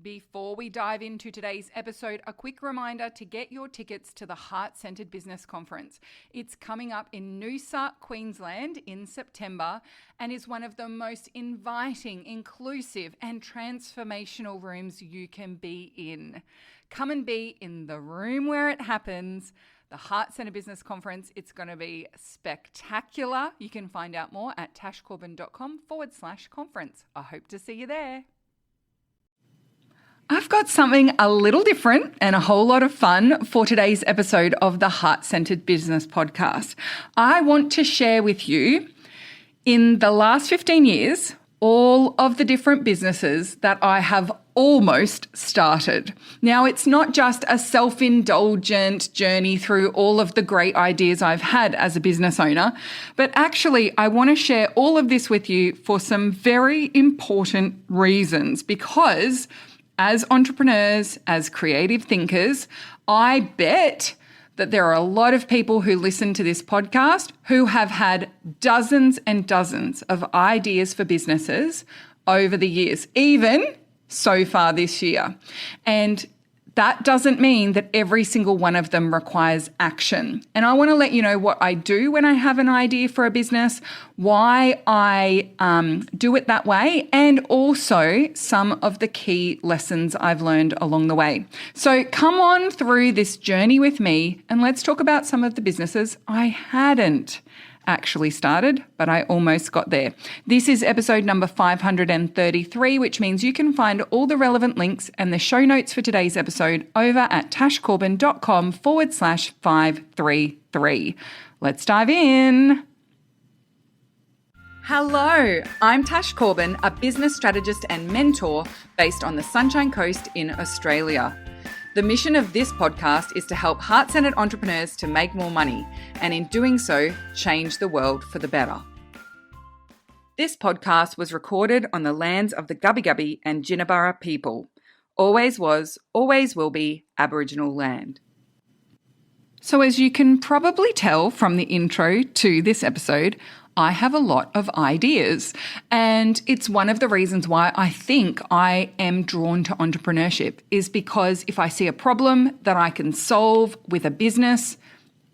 Before we dive into today's episode, a quick reminder to get your tickets to the Heart-Centered Business Conference. It's coming up in Noosa, Queensland in September and is one of the most inviting, inclusive and transformational rooms you can be in. Come and be in the room where it happens. The Heart-Centered Business Conference, it's going to be spectacular. You can find out more at tashcorbin.com/conference. I hope to see you there. I've got something a little different and a whole lot of fun for today's episode of the Heart-Centered Business Podcast. I want to share with you, in the last 15 years, all of the different businesses that I have almost started. Now, it's not just a self-indulgent journey through all of the great ideas I've had as a business owner, but actually I want to share all of this with you for some very important reasons, because as entrepreneurs, as creative thinkers, I bet that there are a lot of people who listen to this podcast who have had dozens and dozens of ideas for businesses over the years, even so far this year. And that doesn't mean that every single one of them requires action. And I want to let you know what I do when I have an idea for a business, why I do it that way, and also some of the key lessons I've learned along the way. So come on through this journey with me and let's talk about some of the businesses I hadn't actually started, but I almost got there. This is episode number 533, which means you can find all the relevant links and the show notes for today's episode over at tashcorbin.com/533. Let's dive in. Hello, I'm Tash Corbin, a business strategist and mentor based on the Sunshine Coast in Australia. The mission of this podcast is to help heart-centered entrepreneurs to make more money, and in doing so, change the world for the better. This podcast was recorded on the lands of the Gubbi Gubbi and Jinnaburra people. Always was, always will be Aboriginal land. So as you can probably tell from the intro to this episode, I have a lot of ideas, and it's one of the reasons why I think I am drawn to entrepreneurship, is because if I see a problem that I can solve with a business,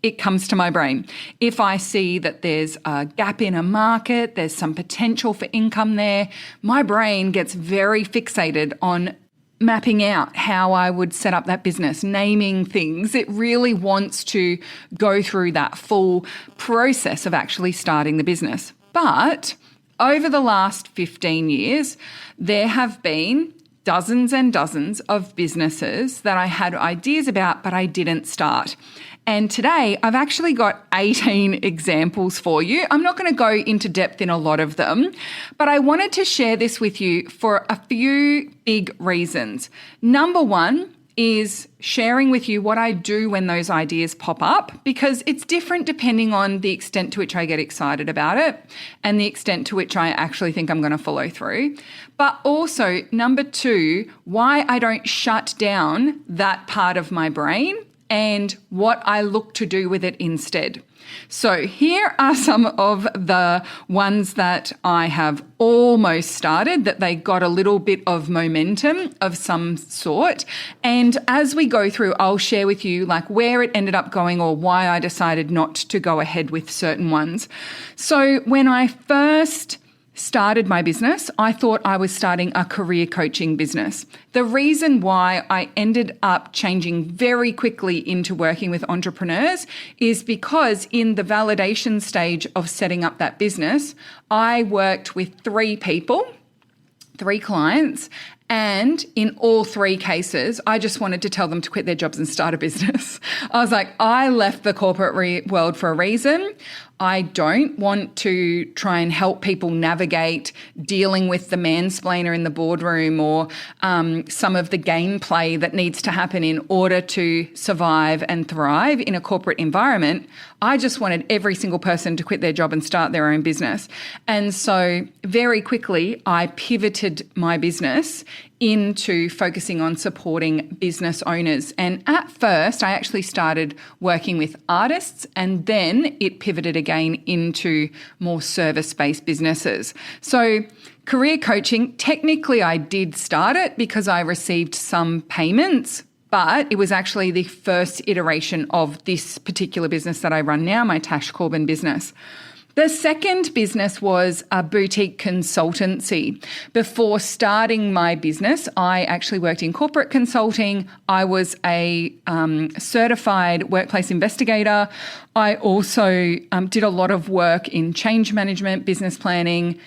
it comes to my brain. If I see that there's a gap in a market, there's some potential for income there, my brain gets very fixated on mapping out how I would set up that business, naming things. It really wants to go through that full process of actually starting the business. But over the last 15 years, there have been dozens and dozens of businesses that I had ideas about, but I didn't start. And today I've actually got 18 examples for you. I'm not going to go into depth in a lot of them, but I wanted to share this with you for a few big reasons. Number one is sharing with you what I do when those ideas pop up, because it's different depending on the extent to which I get excited about it and the extent to which I actually think I'm going to follow through. But also, number two, why I don't shut down that part of my brain and what I look to do with it instead. So here are some of the ones that I have almost started, that they got a little bit of momentum of some sort. And as we go through, I'll share with you like where it ended up going or why I decided not to go ahead with certain ones. So when I first started my business, I thought I was starting a career coaching business. The reason why I ended up changing very quickly into working with entrepreneurs is because in the validation stage of setting up that business, I worked with 3 people, 3 clients, and in all 3 cases, I just wanted to tell them to quit their jobs and start a business. I was like, I left the corporate world for a reason. I don't want to try and help people navigate dealing with the mansplainer in the boardroom or some of the gameplay that needs to happen in order to survive and thrive in a corporate environment. I just wanted every single person to quit their job and start their own business. And so very quickly, I pivoted my business into focusing on supporting business owners. And at first, I actually started working with artists, and then it pivoted again into more service-based businesses. So career coaching, technically I did start it because I received some payments, but it was actually the first iteration of this particular business that I run now, my Tash Corbin business. The second business was a boutique consultancy. Before starting my business, I actually worked in corporate consulting. I was a certified workplace investigator. I also did a lot of work in change management, business planning,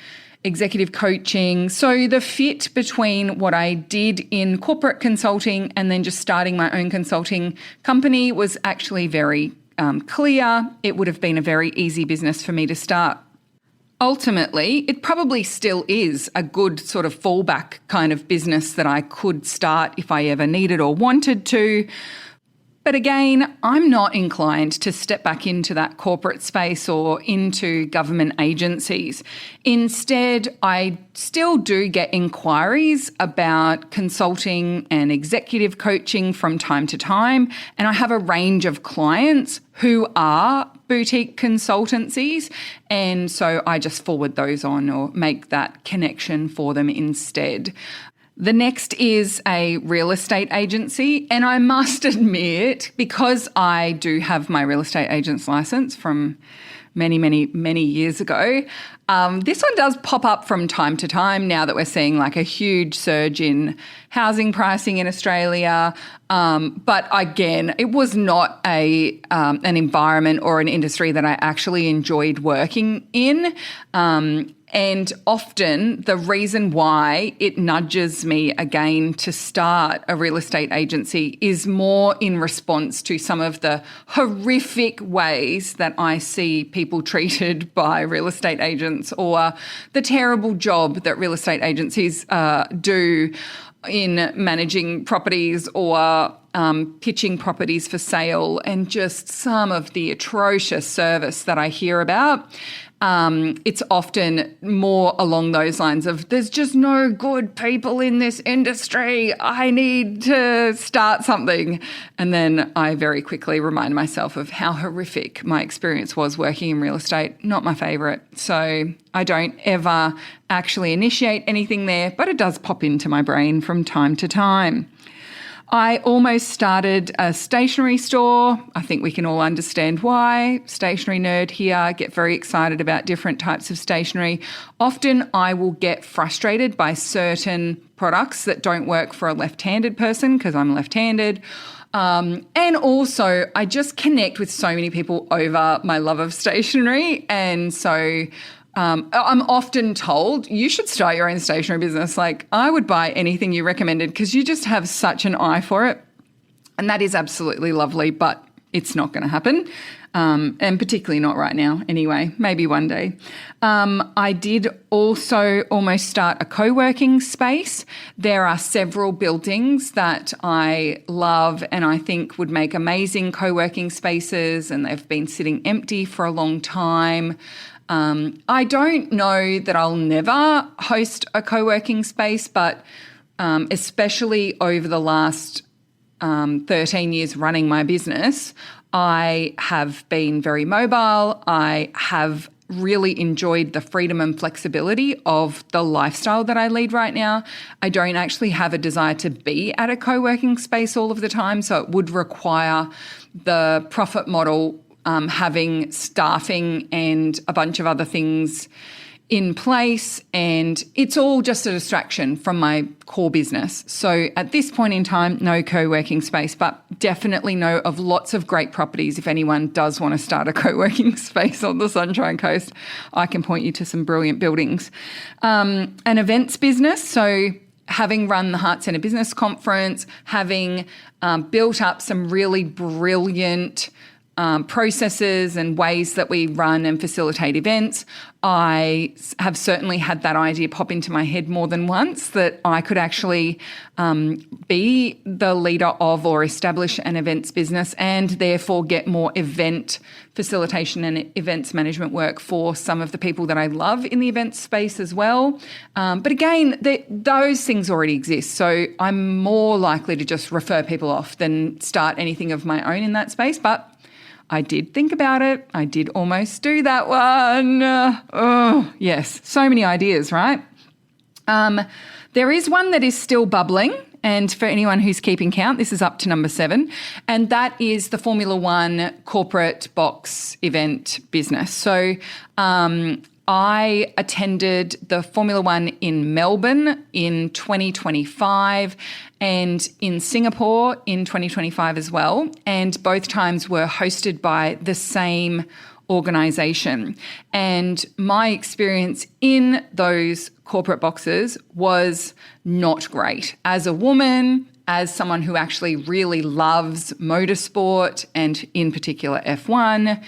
executive coaching. So the fit between what I did in corporate consulting and then just starting my own consulting company was actually very clear. It would have been a very easy business for me to start. Ultimately, it probably still is a good sort of fallback kind of business that I could start if I ever needed or wanted to. But again, I'm not inclined to step back into that corporate space or into government agencies. Instead, I still do get inquiries about consulting and executive coaching from time to time. And I have a range of clients who are boutique consultancies. And so I just forward those on or make that connection for them instead. The next is a real estate agency, and I must admit, because I do have my real estate agent's license from many years ago, this one does pop up from time to time now that we're seeing like a huge surge in housing pricing in Australia. But again, it was not an environment or an industry that I actually enjoyed working in. And often the reason why it nudges me again to start a real estate agency is more in response to some of the horrific ways that I see people treated by real estate agents, or the terrible job that real estate agencies do in managing properties or pitching properties for sale, and just some of the atrocious service that I hear about. It's often more along those lines of, there's just no good people in this industry. I need to start something. And then I very quickly remind myself of how horrific my experience was working in real estate. Not my favourite. So I don't ever actually initiate anything there, but it does pop into my brain from time to time. I almost started a stationery store. I think we can all understand why. Stationery nerd here, get very excited about different types of stationery. Often I will get frustrated by certain products that don't work for a left-handed person because I'm left-handed. And also I just connect with so many people over my love of stationery. And so I'm often told, you should start your own stationery business. Like, I would buy anything you recommended because you just have such an eye for it. And that is absolutely lovely, but it's not going to happen. And particularly not right now anyway, maybe one day. I did also almost start a co-working space. There are several buildings that I love and I think would make amazing co-working spaces, and they've been sitting empty for a long time. I don't know that I'll never host a co-working space, but especially over the last 13 years running my business, I have been very mobile. I have really enjoyed the freedom and flexibility of the lifestyle that I lead right now. I don't actually have a desire to be at a co-working space all of the time, so it would require the profit model having staffing and a bunch of other things in place, and it's all just a distraction from my core business. So at this point in time, no co-working space, but definitely know of lots of great properties. If anyone does want to start a co-working space on the Sunshine Coast, I can point you to some brilliant buildings. An events business, so having run the Heart Centre Business Conference, having built up some really brilliant processes and ways that we run and facilitate events, I have certainly had that idea pop into my head more than once that I could actually be the leader of or establish an events business and therefore get more event facilitation and events management work for some of the people that I love in the events space as well. But again, those things already exist. So I'm more likely to just refer people off than start anything of my own in that space. But I did think about it. I did almost do that one. Oh, yes. So many ideas, right? There is one that is still bubbling. And for anyone who's keeping count, this is up to number 7. And that is the Formula One corporate box event business. So I attended the Formula One in Melbourne in 2025 and in Singapore in 2025 as well. And both times were hosted by the same organisation. And my experience in those corporate boxes was not great. As a woman, as someone who actually really loves motorsport and in particular F1,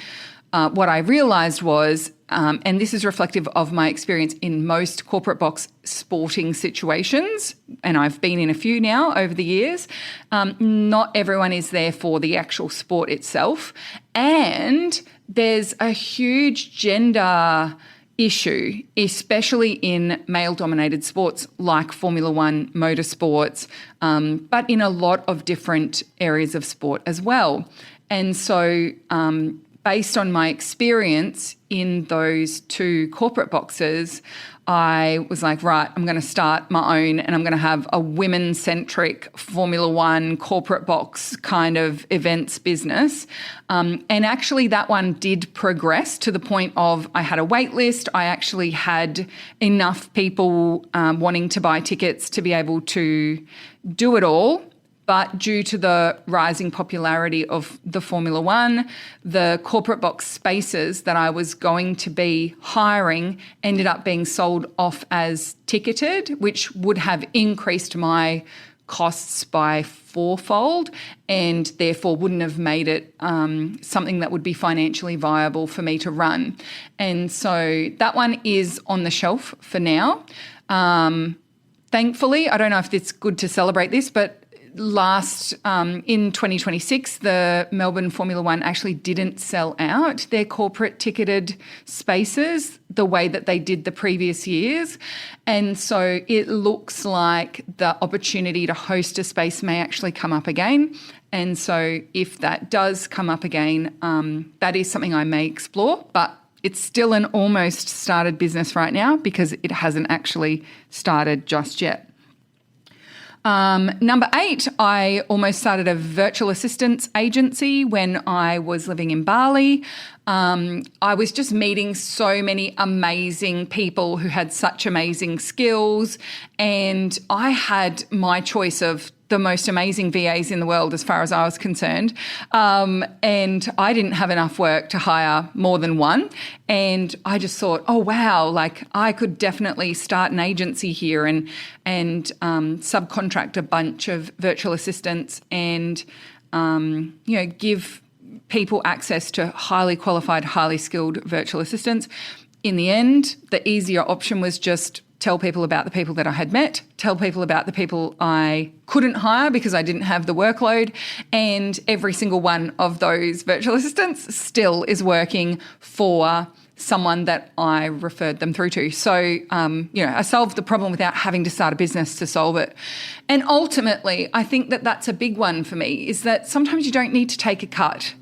what I realised was, and this is reflective of my experience in most corporate box sporting situations, and I've been in a few now over the years, not everyone is there for the actual sport itself. And there's a huge gender issue, especially in male-dominated sports like Formula One motorsports, but in a lot of different areas of sport as well. And so based on my experience in those 2 corporate boxes, I was like, right, I'm going to start my own and I'm going to have a women-centric Formula One corporate box kind of events business. And actually that one did progress to the point of I had a wait list. I actually had enough people wanting to buy tickets to be able to do it all. But due to the rising popularity of the Formula One, the corporate box spaces that I was going to be hiring ended up being sold off as ticketed, which would have increased my costs by 4-fold and therefore wouldn't have made it something that would be financially viable for me to run. And so that one is on the shelf for now. Thankfully, I don't know if it's good to celebrate this, but in 2026, the Melbourne Formula One actually didn't sell out their corporate ticketed spaces the way that they did the previous years. And so it looks like the opportunity to host a space may actually come up again. And so if that does come up again, that is something I may explore, but it's still an almost started business right now because it hasn't actually started just yet. Number 8, I almost started a virtual assistance agency when I was living in Bali. I was just meeting so many amazing people who had such amazing skills, and I had my choice of the most amazing VAs in the world as far as I was concerned. And I didn't have enough work to hire more than one. And I just thought, oh, wow, like I could definitely start an agency here and subcontract a bunch of virtual assistants and, give people access to highly qualified, highly skilled virtual assistants. In the end, the easier option was just tell people about the people that I had met, tell people about the people I couldn't hire because I didn't have the workload, and every single one of those virtual assistants still is working for someone that I referred them through to. So, I solved the problem without having to start a business to solve it. And ultimately, I think that that's a big one for me, is that sometimes you don't need to take a cut.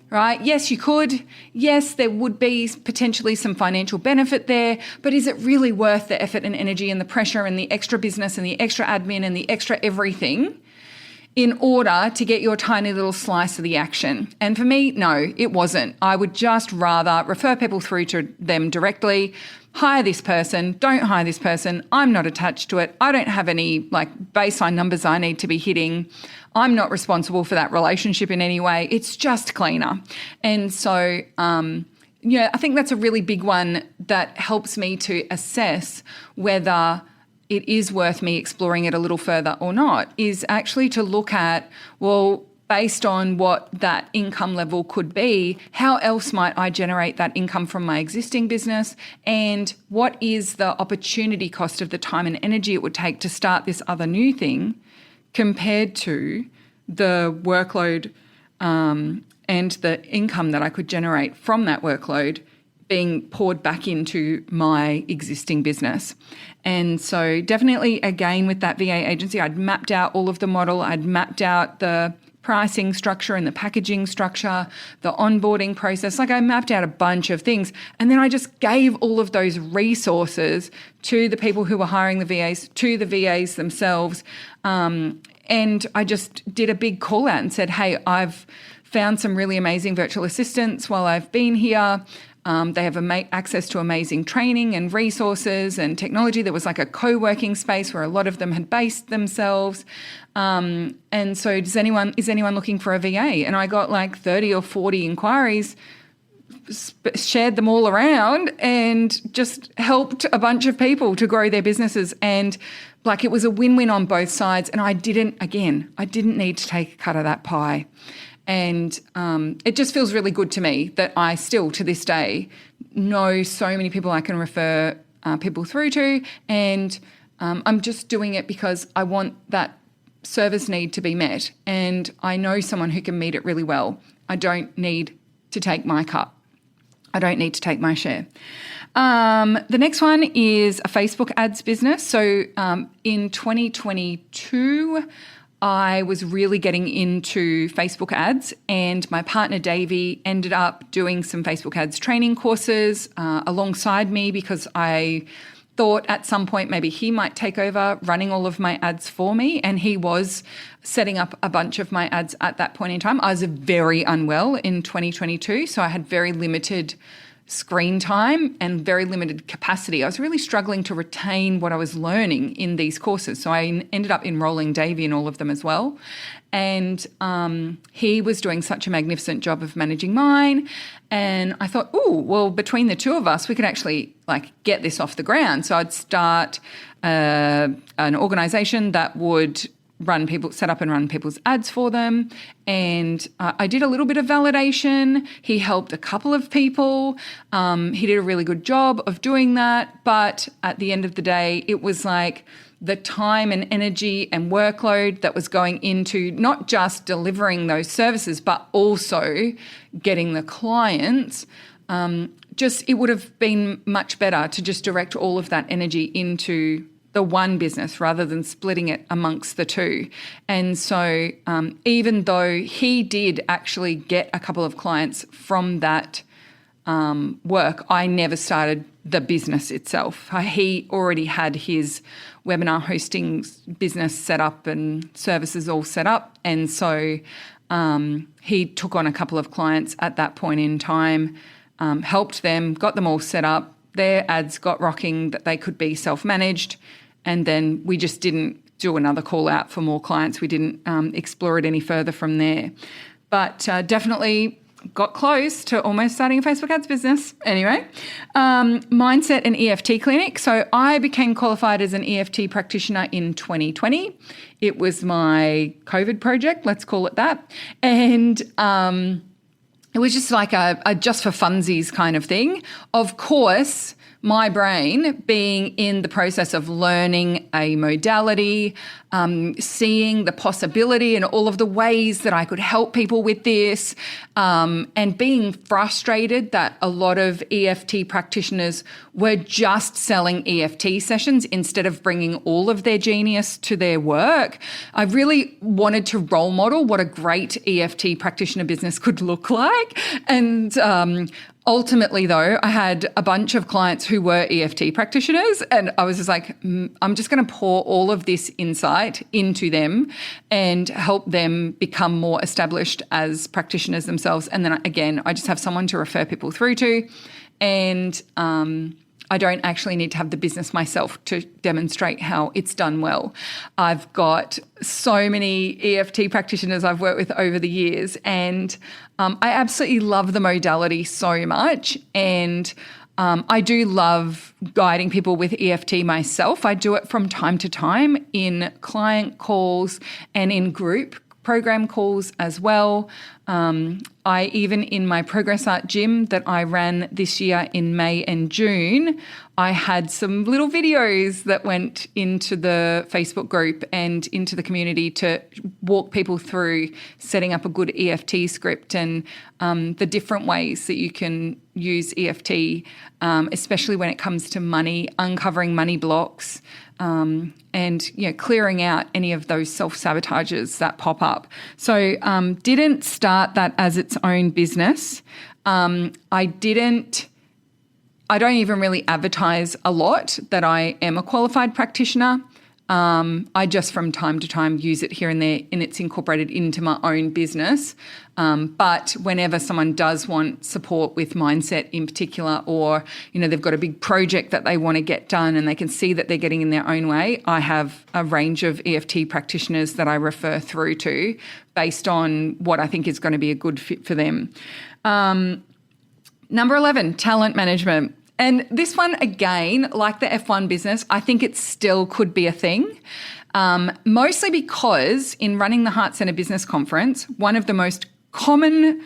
Right? Yes, you could. Yes, there would be potentially some financial benefit there, but is it really worth the effort and energy and the pressure and the extra business and the extra admin and the extra everything in order to get your tiny little slice of the action? And for me, no, it wasn't. I would just rather refer people through to them directly, hire this person, don't hire this person. I'm not attached to it. I don't have any baseline numbers I need to be hitting. I'm not responsible for that relationship in any way. It's just cleaner. And so, I think that's a really big one that helps me to assess whether it is worth me exploring it a little further or not, is actually to look at, well, based on what that income level could be, how else might I generate that income from my existing business? And what is the opportunity cost of the time and energy it would take to start this other new thing compared to the workload and the income that I could generate from that workload being poured back into my existing business. And so definitely, again, with that VA agency, I'd mapped out all of the model. I'd mapped out the pricing structure and the packaging structure, the onboarding process. Like, I mapped out a bunch of things. And then I just gave all of those resources to the people who were hiring the VAs, to the VAs themselves. And I just did a big call out and said, hey, I've found some really amazing virtual assistants while I've been here. They have access to amazing training and resources and technology. There was like a co-working space where a lot of them had based themselves. And so is anyone looking for a VA? And I got like 30 or 40 inquiries, shared them all around, and just helped a bunch of people to grow their businesses. And like, it was a win-win on both sides. And I didn't need to take a cut of that pie. And it just feels really good to me that I still, to this day, know so many people I can refer people through to. And I'm just doing it because I want that service need to be met. And I know someone who can meet it really well. I don't need to take my cut. I don't need to take my share. The next one is a Facebook ads business. So in 2022, I was really getting into Facebook ads, and my partner Davey ended up doing some Facebook ads training courses alongside me, because I thought at some point maybe he might take over running all of my ads for me, and he was setting up a bunch of my ads at that point in time. I was very unwell in 2022, so I had very limited screen time and very limited capacity. I was really struggling to retain what I was learning in these courses. So I ended up enrolling Davey in all of them as well. And he was doing such a magnificent job of managing mine. And I thought, well, between the two of us, we could actually like get this off the ground. So I'd start an organisation that would set up and run people's ads for them. And I did a little bit of validation. He helped a couple of people. He did a really good job of doing that. But at the end of the day, it was like the time and energy and workload that was going into not just delivering those services, but also getting the clients. It would have been much better to just direct all of that energy into the one business rather than splitting it amongst the two. And so even though he did actually get a couple of clients from that work, I never started the business itself. He already had his webinar hosting business set up and services all set up. And so he took on a couple of clients at that point in time, helped them, got them all set up. Their ads got rocking, that they could be self-managed. And then we just didn't do another call out for more clients. We didn't explore it any further from there. But definitely got close to almost starting a Facebook ads business. Anyway, mindset and EFT clinic. So I became qualified as an EFT practitioner in 2020. It was my COVID project, let's call it that. And it was just like a just for funsies kind of thing. Of course, my brain being in the process of learning a modality, seeing the possibility and all of the ways that I could help people with this, and being frustrated that a lot of EFT practitioners were just selling EFT sessions instead of bringing all of their genius to their work. I really wanted to role model what a great EFT practitioner business could look like. And ultimately, though, I had a bunch of clients who were EFT practitioners, and I was just like, I'm just going to pour all of this insight into them and help them become more established as practitioners themselves. And then again, I just have someone to refer people through to, and I don't actually need to have the business myself to demonstrate how it's done well. I've got so many EFT practitioners I've worked with over the years, and I absolutely love the modality so much. And I do love guiding people with EFT myself. I do it from time to time in client calls and in group program calls as well. I even in my Progress Art gym that I ran this year in May and June, I had some little videos that went into the Facebook group and into the community to walk people through setting up a good EFT script and the different ways that you can use EFT, especially when it comes to money, uncovering money blocks, and clearing out any of those self-sabotages that pop up. So didn't start that as its own business. I don't even really advertise a lot that I am a qualified practitioner. I just from time to time use it here and there, and it's incorporated into my own business. But whenever someone does want support with mindset in particular, or, they've got a big project that they want to get done and they can see that they're getting in their own way, I have a range of EFT practitioners that I refer through to based on what I think is going to be a good fit for them. Number 11, talent management. And this one, again, like the F1 business, I think it still could be a thing, mostly because in running the Heart Centre Business Conference, one of the most common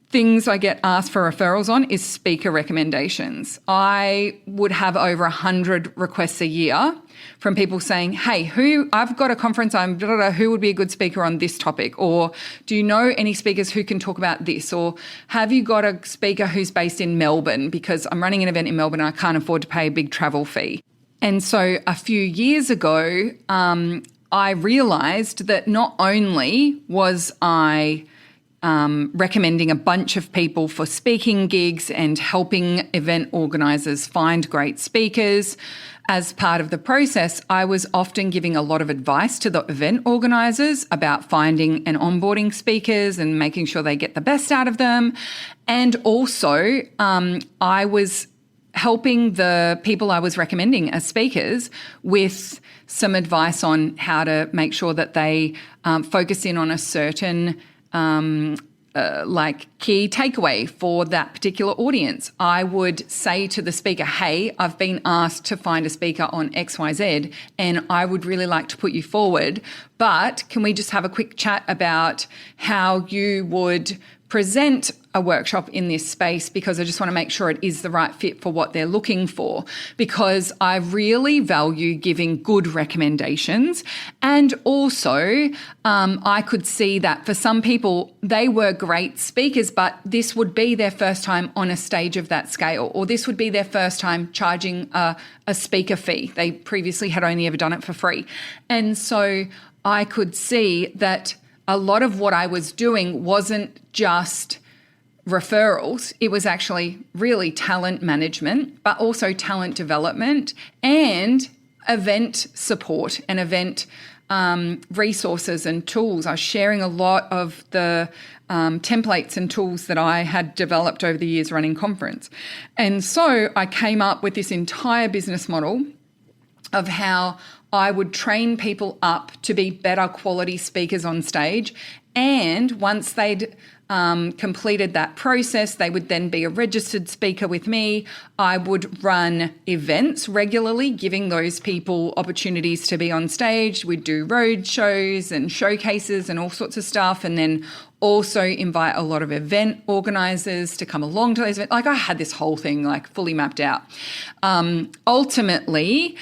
things I get asked for referrals on is speaker recommendations. I would have over 100 requests a year from people saying, hey, I've got a conference, who would be a good speaker on this topic? Or do you know any speakers who can talk about this? Or have you got a speaker who's based in Melbourne because I'm running an event in Melbourne and I can't afford to pay a big travel fee? And so a few years ago, I realised that not only was I recommending a bunch of people for speaking gigs and helping event organisers find great speakers. As part of the process, I was often giving a lot of advice to the event organisers about finding and onboarding speakers and making sure they get the best out of them. And also, I was helping the people I was recommending as speakers with some advice on how to make sure that they focus in on a certain key takeaway for that particular audience. I would say to the speaker, hey, I've been asked to find a speaker on XYZ and I would really like to put you forward, but can we just have a quick chat about how you would present a workshop in this space, because I just want to make sure it is the right fit for what they're looking for, because I really value giving good recommendations. And also I could see that for some people, they were great speakers, but this would be their first time on a stage of that scale, or this would be their first time charging a speaker fee. They previously had only ever done it for free. And so I could see that a lot of what I was doing wasn't just referrals. It was actually really talent management, but also talent development and event support and event resources and tools. I was sharing a lot of the templates and tools that I had developed over the years running conference. And so I came up with this entire business model of how I would train people up to be better quality speakers on stage. And once they'd completed that process, they would then be a registered speaker with me. I would run events regularly, giving those people opportunities to be on stage. We'd do road shows and showcases and all sorts of stuff. And then also invite a lot of event organisers to come along to those events. I had this whole thing fully mapped out. Ultimately,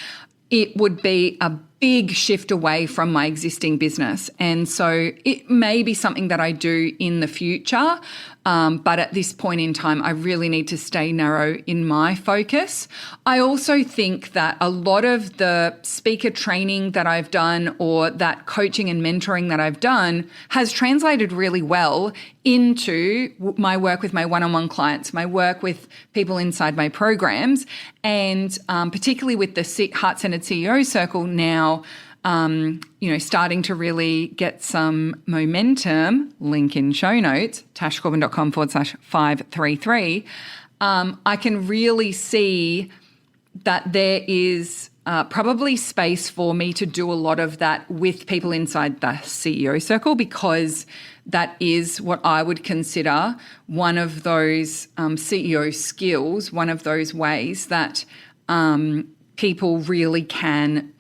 it would be a big shift away from my existing business. And so it may be something that I do in the future, but at this point in time, I really need to stay narrow in my focus. I also think that a lot of the speaker training that I've done or that coaching and mentoring that I've done has translated really well into my work with my one-on-one clients, my work with people inside my programs, and particularly with the Heart-Centered CEO Circle now, starting to really get some momentum, link in show notes, tashcorbin.com/533, I can really see that there is probably space for me to do a lot of that with people inside the CEO circle, because that is what I would consider one of those CEO skills, one of those ways that people really can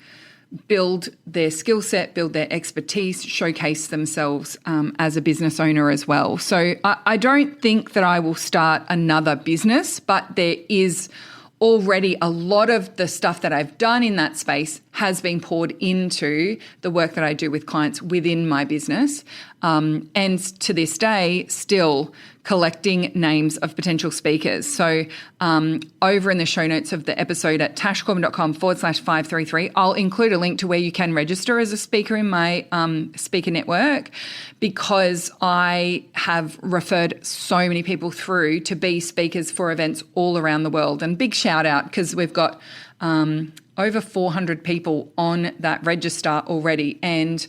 build their skill set, build their expertise, showcase themselves as a business owner as well. So I don't think that I will start another business, but there is already a lot of the stuff that I've done in that space has been poured into the work that I do with clients within my business. And to this day, still collecting names of potential speakers. So over in the show notes of the episode at tashcorbin.com/533, I'll include a link to where you can register as a speaker in my speaker network, because I have referred so many people through to be speakers for events all around the world. And big shout out, because we've got over 400 people on that register already. And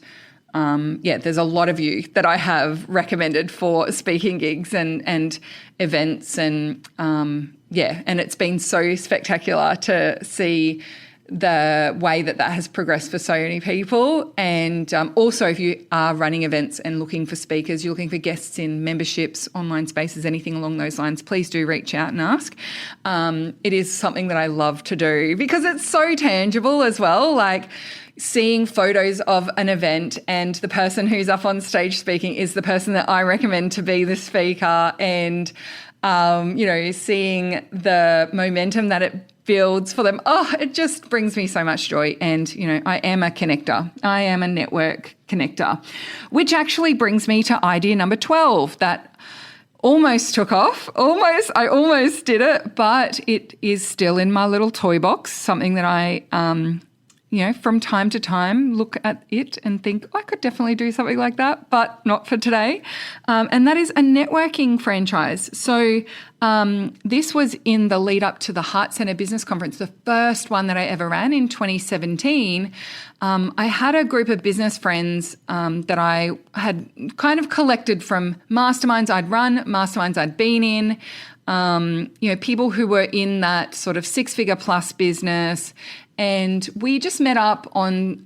there's a lot of you that I have recommended for speaking gigs and events. And and it's been so spectacular to see the way that has progressed for so many people. And also, if you are running events and looking for speakers, you're looking for guests in memberships, online spaces, anything along those lines, please do reach out and ask. It is something that I love to do because it's so tangible as well. Like, seeing photos of an event and the person who's up on stage speaking is the person that I recommend to be the speaker, and seeing the momentum that it builds for them. Oh, it just brings me so much joy. And, I am a connector. I am a network connector, which actually brings me to idea number 12 that almost took off. I almost did it, but it is still in my little toy box, something that I from time to time look at it and think, I could definitely do something like that, but not for today. And that is a networking franchise. So this was in the lead up to the Heart Centre Business Conference, the first one that I ever ran in 2017. I had a group of business friends that I had kind of collected from masterminds I'd run, masterminds I'd been in, people who were in that sort of six-figure plus business. And we just met up on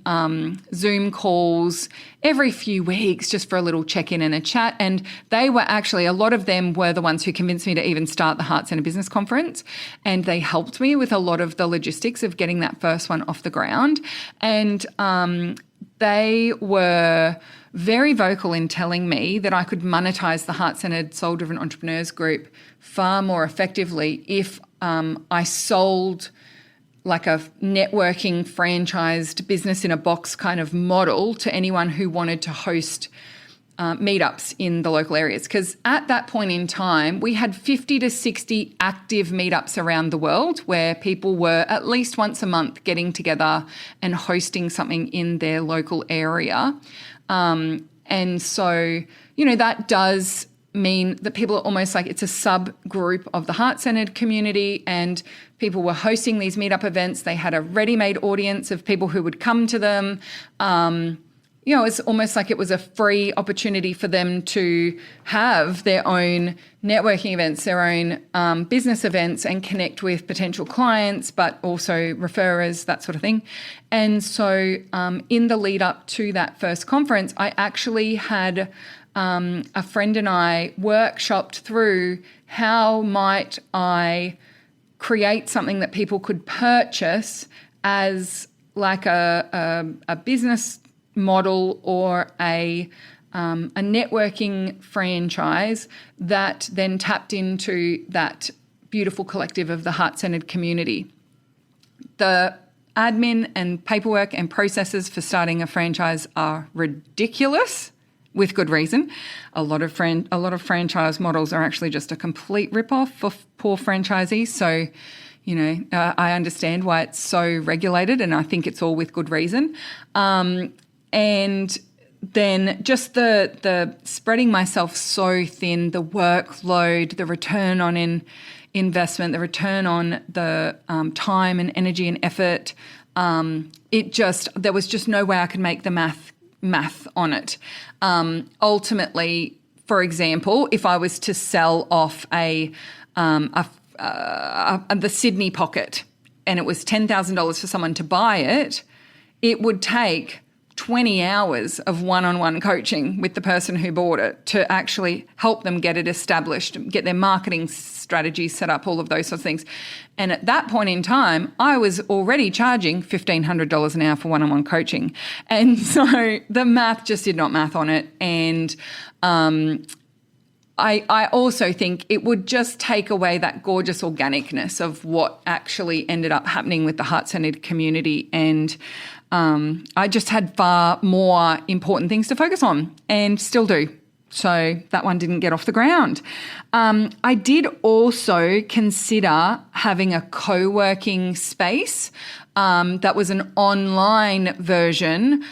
Zoom calls every few weeks just for a little check-in and a chat. And they were actually, a lot of them were the ones who convinced me to even start the Heart Centre Business Conference. And they helped me with a lot of the logistics of getting that first one off the ground. And they were very vocal in telling me that I could monetize the Heart-Centered Soul-Driven Entrepreneurs Group far more effectively if I sold like a networking franchised business in a box kind of model to anyone who wanted to host meetups in the local areas. Because at that point in time, we had 50 to 60 active meetups around the world where people were at least once a month getting together and hosting something in their local area. And so, that does mean that people are almost like it's a subgroup of the Heart-Centered community, and people were hosting these meetup events. They had a ready-made audience of people who would come to them. It's almost like it was a free opportunity for them to have their own networking events, their own business events, and connect with potential clients, but also referrers, that sort of thing. And so in the lead up to that first conference, I actually had a friend and I workshopped through how might I create something that people could purchase as like a business model or a networking franchise that then tapped into that beautiful collective of the Heart-Centered community. The admin and paperwork and processes for starting a franchise are ridiculous, with good reason. A lot of franchise models are actually just a complete rip-off for poor franchisees. So, I understand why it's so regulated, and I think it's all with good reason. And then just the spreading myself so thin, the workload, the return on investment, the return on the time and energy and effort, there was just no way I could make the math on it. Ultimately, for example, if I was to sell off the Sydney pocket and it was $10,000 for someone to buy it, it would take 20 hours of one-on-one coaching with the person who bought it to actually help them get it established, get their marketing strategies set up, all of those sorts of things. And at that point in time, I was already charging $1,500 an hour for one-on-one coaching. And so the math just did not math on it. And I also think it would just take away that gorgeous organicness of what actually ended up happening with the heart-centered community. And I just had far more important things to focus on and still do. So that one didn't get off the ground. I did also consider having a co-working space that was an online version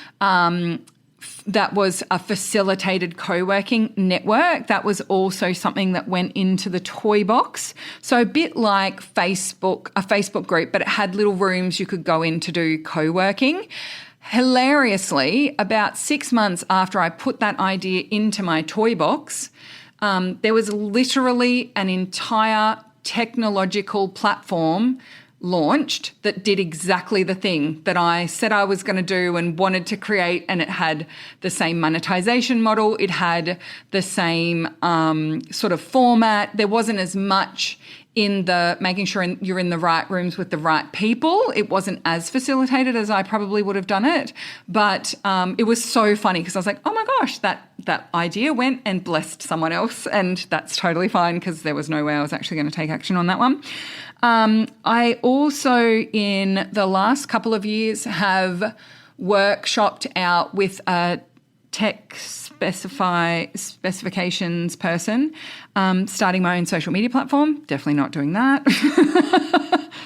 that was a facilitated co-working network. That was also something that went into the toy box. So a bit like Facebook, a Facebook group, but it had little rooms you could go in to do co-working. Hilariously, about 6 months after I put that idea into my toy box, there was literally an entire technological platform launched that did exactly the thing that I said I was going to do and wanted to create, and it had the same monetization model. It had the same sort of format. There wasn't as much in the making sure you're in the right rooms with the right people. It wasn't as facilitated as I probably would have done it, but it was so funny because I was like, oh my gosh, that idea went and blessed someone else, and that's totally fine because there was no way I was actually going to take action on that one. I also, in the last couple of years, have workshopped out with a tech specifications person, starting my own social media platform. Definitely not doing that.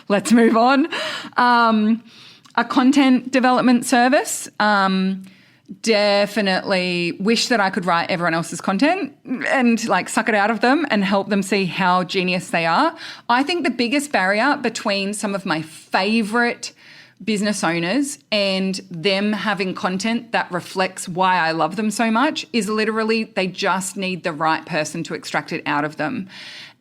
Let's move on. A content development service. Definitely wish that I could write everyone else's content and like suck it out of them and help them see how genius they are. I think the biggest barrier between some of my favorite business owners and them having content that reflects why I love them so much is literally they just need the right person to extract it out of them.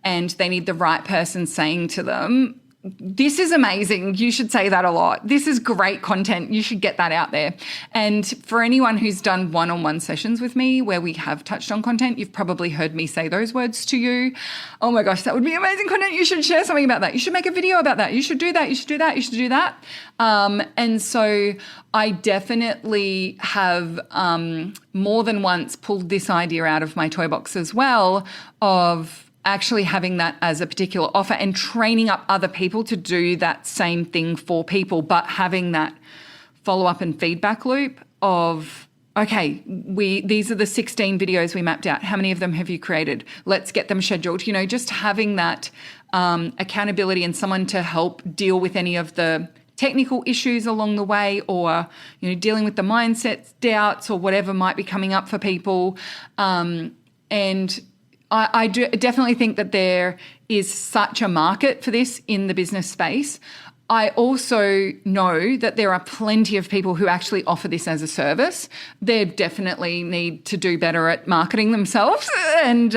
And they need the right person saying to them, this is amazing. You should say that a lot. This is great content. You should get that out there. And for anyone who's done one-on-one sessions with me where we have touched on content, you've probably heard me say those words to you. Oh my gosh, that would be amazing content. You should share something about that. You should make a video about that. You should do that. You should do that. You should do that. And so I definitely have more than once pulled this idea out of my toy box as well of actually having that as a particular offer and training up other people to do that same thing for people, but having that follow-up and feedback loop of, okay, these are the 16 videos we mapped out. How many of them have you created? Let's get them scheduled. You know, just having that accountability and someone to help deal with any of the technical issues along the way, or, you know, dealing with the mindsets, doubts, or whatever might be coming up for people. And I do definitely think that there is such a market for this in the business space. I also know that there are plenty of people who actually offer this as a service. They definitely need to do better at marketing themselves. And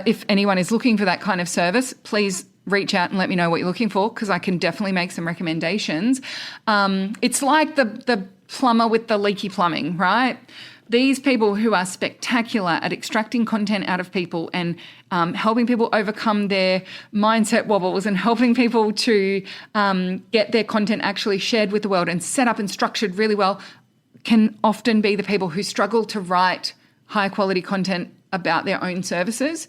if anyone is looking for that kind of service, please reach out and let me know what you're looking for, because I can definitely make some recommendations. It's like the plumber with the leaky plumbing, right? These people who are spectacular at extracting content out of people and helping people overcome their mindset wobbles and helping people to get their content actually shared with the world and set up and structured really well can often be the people who struggle to write high quality content about their own services.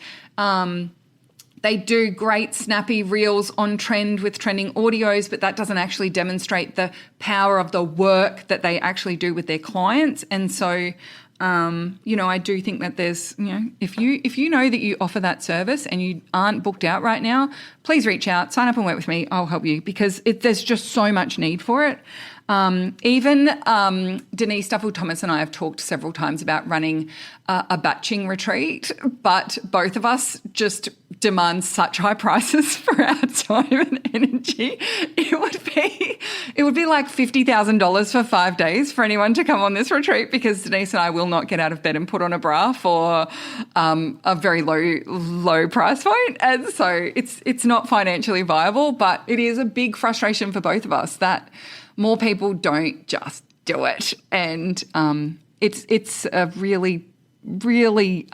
They do great snappy reels on trend with trending audios, but that doesn't actually demonstrate the power of the work that they actually do with their clients. And so, you know, I do think that there's, you know, if you know that you offer that service and you aren't booked out right now, please reach out, sign up and work with me. I'll help you, because there's just so much need for it. Even Denise Duffel-Thomas and I have talked several times about running a batching retreat, but both of us just demand such high prices for our time and energy. It would be like $50,000 for 5 days for anyone to come on this retreat, because Denise and I will not get out of bed and put on a bra for a very low price point. And so it's not financially viable, but it is a big frustration for both of us that more people don't just do it. And it's a really, really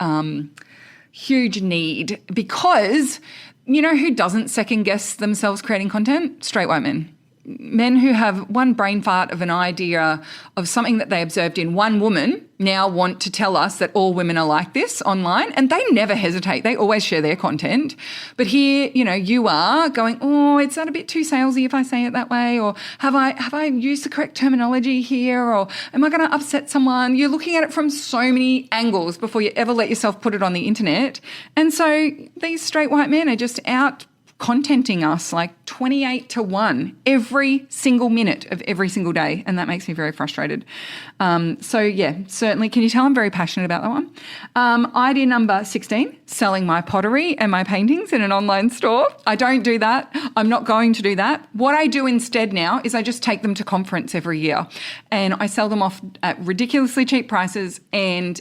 huge need, because you know who doesn't second guess themselves creating content? Straight white men. Men who have one brain fart of an idea of something that they observed in one woman now want to tell us that all women are like this online, and they never hesitate. They always share their content. But here, you know, you are going, oh, it's not a bit too salesy if I say it that way, or have I used the correct terminology here, or am I going to upset someone? You're looking at it from so many angles before you ever let yourself put it on the internet. And so these straight white men are just out contenting us like 28-1 every single minute of every single day, and that makes me very frustrated. So yeah, certainly. Can you tell I'm very passionate about that one? Idea number 16, selling my pottery and my paintings in an online store. I don't do that. I'm not going to do that. What I do instead now is I just take them to conference every year, and I sell them off at ridiculously cheap prices, and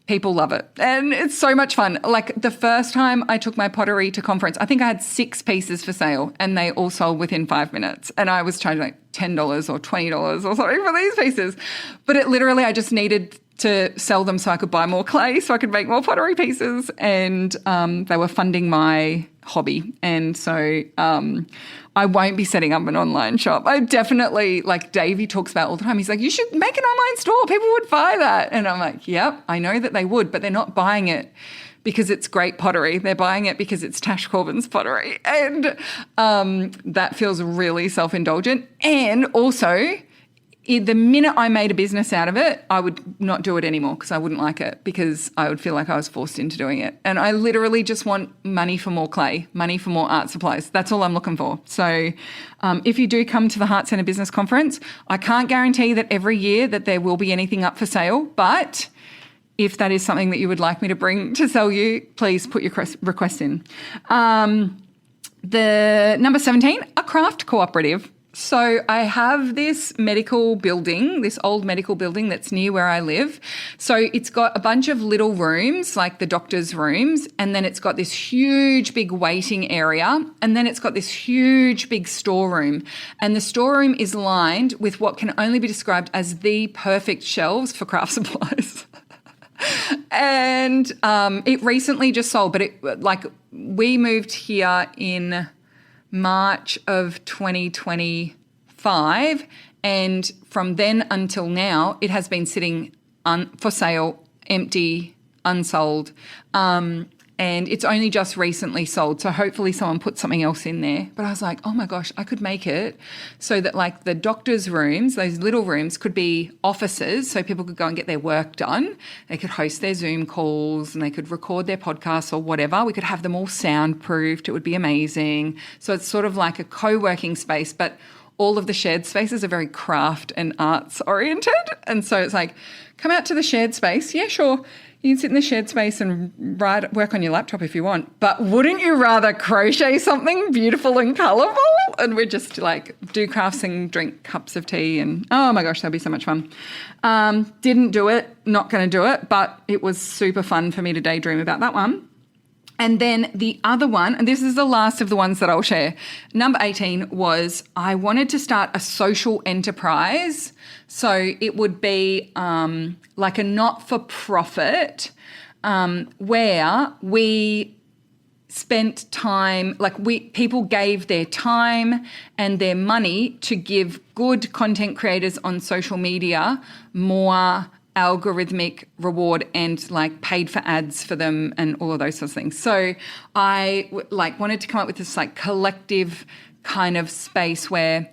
people love it. And it's so much fun. Like the first time I took my pottery to conference, I think I had 6 pieces for sale, and they all sold within 5 minutes. And I was charging like $10 or $20 or something for these pieces. But it literally, I just needed to sell them so I could buy more clay, so I could make more pottery pieces. And they were funding my hobby. And so I won't be setting up an online shop. I definitely, like Davey talks about all the time, he's like, you should make an online store. People would buy that. And I'm like, yep, I know that they would, but they're not buying it because it's great pottery. They're buying it because it's Tash Corbin's pottery. And that feels really self-indulgent. And also, the minute I made a business out of it, I would not do it anymore because I wouldn't like it, because I would feel like I was forced into doing it. And I literally just want money for more clay, money for more art supplies. That's all I'm looking for. So if you do come to the Heart Centre Business Conference, I can't guarantee that every year that there will be anything up for sale, but if that is something that you would like me to bring to sell you, please put your request in. The number 17, a craft cooperative. So I have this medical building, this old medical building that's near where I live. So it's got a bunch of little rooms, like the doctor's rooms, and then it's got this huge big waiting area, and then it's got this huge big storeroom. And the storeroom is lined with what can only be described as the perfect shelves for craft supplies. And it recently just sold, but we moved here in March of 2025, and from then until now it has been sitting for sale, empty, unsold, and it's only just recently sold, so hopefully someone put something else in there. But I was like, oh my gosh, I could make it so that like the doctor's rooms, those little rooms, could be offices, so people could go and get their work done. They could host their Zoom calls and they could record their podcasts or whatever. We could have them all soundproofed. It would be amazing. So it's sort of like a co-working space, but all of the shared spaces are very craft and arts oriented. And so it's like, come out to the shared space. Yeah, sure. You can sit in the shared space and work on your laptop if you want. But wouldn't you rather crochet something beautiful and colourful? And we just like do crafts and drink cups of tea, and oh my gosh, that'd be so much fun. Didn't do it, not going to do it, but it was super fun for me to daydream about that one. And then the other one, and this is the last of the ones that I'll share, number 18 was I wanted to start a social enterprise. So it would be like a not-for-profit where we spent time, people gave their time and their money to give good content creators on social media more algorithmic reward and like paid for ads for them and all of those sorts of things. So I wanted to come up with this like collective kind of space where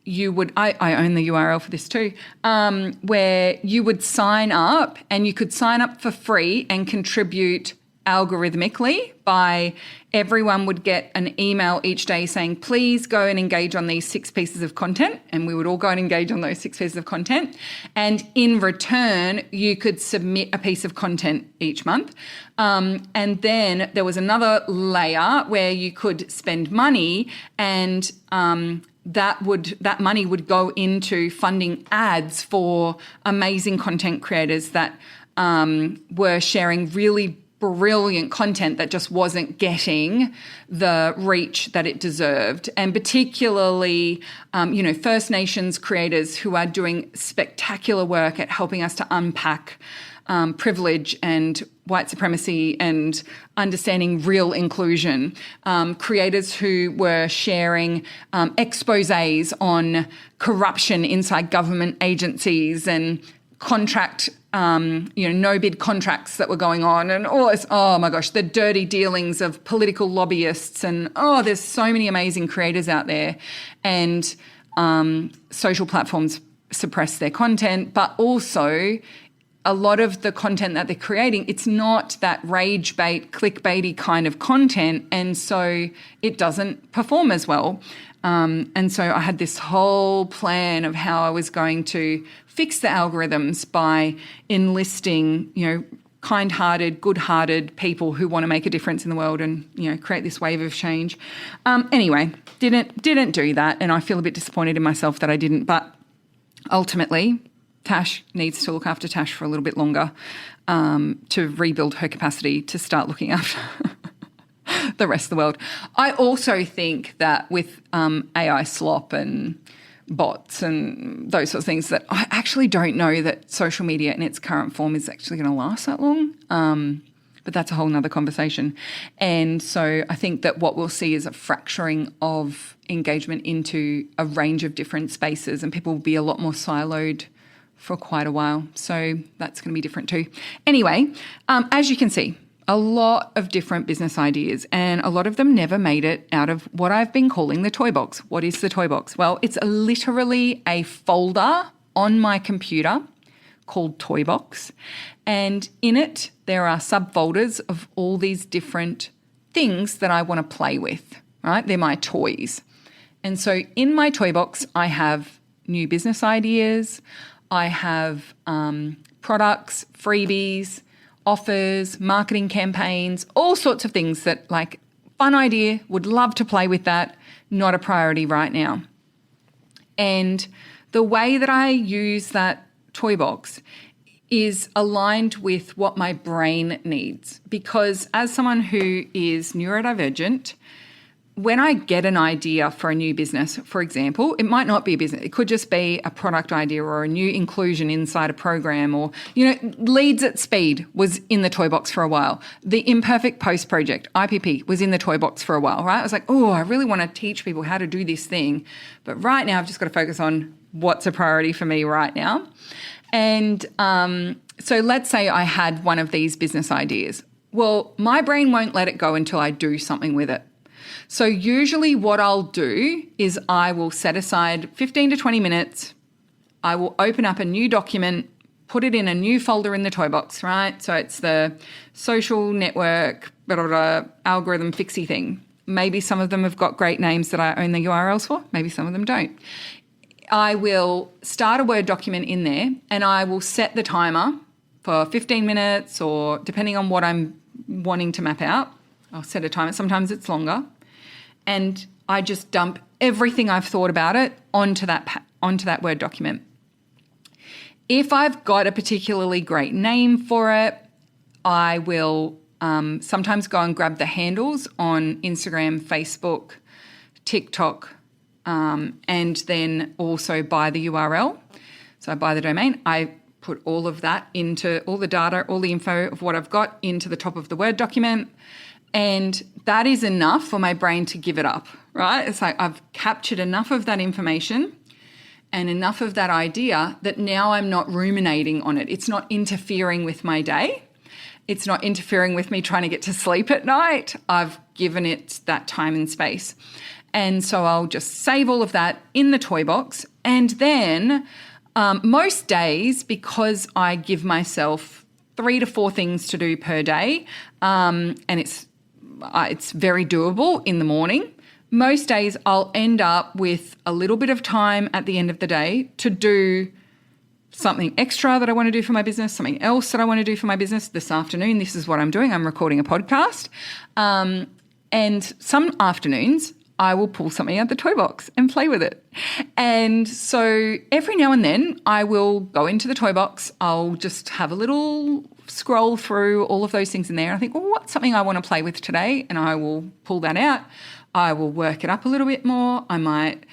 you would, I own the URL for this too, where you would sign up, and you could sign up for free and contribute algorithmically by everyone would get an email each day saying, please go and engage on these 6 pieces of content. And we would all go and engage on those 6 pieces of content. And in return, you could submit a piece of content each month. And then there was another layer where you could spend money, and that money would go into funding ads for amazing content creators that were sharing really brilliant content that just wasn't getting the reach that it deserved. And particularly, First Nations creators who are doing spectacular work at helping us to unpack privilege and white supremacy and understanding real inclusion. Creators who were sharing exposés on corruption inside government agencies and no-bid contracts that were going on and all this, oh my gosh, the dirty dealings of political lobbyists and, there's so many amazing creators out there. And social platforms suppress their content, but also a lot of the content that they're creating, it's not that rage bait, clickbaity kind of content, and so it doesn't perform as well. And so I had this whole plan of how I was going to fix the algorithms by enlisting, kind-hearted, good-hearted people who want to make a difference in the world and, create this wave of change. Anyway, didn't do that, and I feel a bit disappointed in myself that I didn't. But ultimately, Tash needs to look after Tash for a little bit longer to rebuild her capacity to start looking after the rest of the world. I also think that with AI slop and bots and those sorts of things, that I actually don't know that social media in its current form is actually going to last that long. But that's a whole nother conversation. And so I think that what we'll see is a fracturing of engagement into a range of different spaces, and people will be a lot more siloed for quite a while. So that's going to be different too. Anyway, as you can see, a lot of different business ideas, and a lot of them never made it out of what I've been calling the toy box. What is the toy box? Well, it's literally a folder on my computer called Toy Box, and in it there are subfolders of all these different things that I want to play with, right? They're my toys. And so in my toy box, I have new business ideas, I have products, freebies, offers, marketing campaigns, all sorts of things that, like, fun idea, would love to play with that, not a priority right now. And the way that I use that toy box is aligned with what my brain needs, because as someone who is neurodivergent, when I get an idea for a new business, for example, it might not be a business. It could just be a product idea or a new inclusion inside a program, or, Leads at Speed was in the toy box for a while. The Imperfect Post Project, IPP, was in the toy box for a while, right? I was like, I really want to teach people how to do this thing. But right now I've just got to focus on what's a priority for me right now. And so let's say I had one of these business ideas. Well, my brain won't let it go until I do something with it. So usually what I'll do is I will set aside 15 to 20 minutes. I will open up a new document, put it in a new folder in the toy box, right? So it's the social network, algorithm fixie thing. Maybe some of them have got great names that I own the URLs for. Maybe some of them don't. I will start a Word document in there, and I will set the timer for 15 minutes, or depending on what I'm wanting to map out, I'll set a timer. Sometimes it's longer. And I just dump everything I've thought about it onto that Word document. If I've got a particularly great name for it, I will sometimes go and grab the handles on Instagram, Facebook, TikTok, and then also buy the URL. So I buy the domain. I put all of that into all the data, all the info of what I've got into the top of the Word document. And that is enough for my brain to give it up, right? It's like I've captured enough of that information and enough of that idea that now I'm not ruminating on it. It's not interfering with my day. It's not interfering with me trying to get to sleep at night. I've given it that time and space. And so I'll just save all of that in the toy box. And then most days, because I give myself 3 to 4 things to do per day, and it's very doable in the morning. Most days I'll end up with a little bit of time at the end of the day to do something extra that I want to do for my business, something else that I want to do for my business. This afternoon, this is what I'm doing. I'm recording a podcast. And some afternoons I will pull something out the toy box and play with it. And so every now and then I will go into the toy box. I'll just have a little scroll through all of those things in there. I think, well, what's something I want to play with today? And I will pull that out. I will work it up a little bit more. I might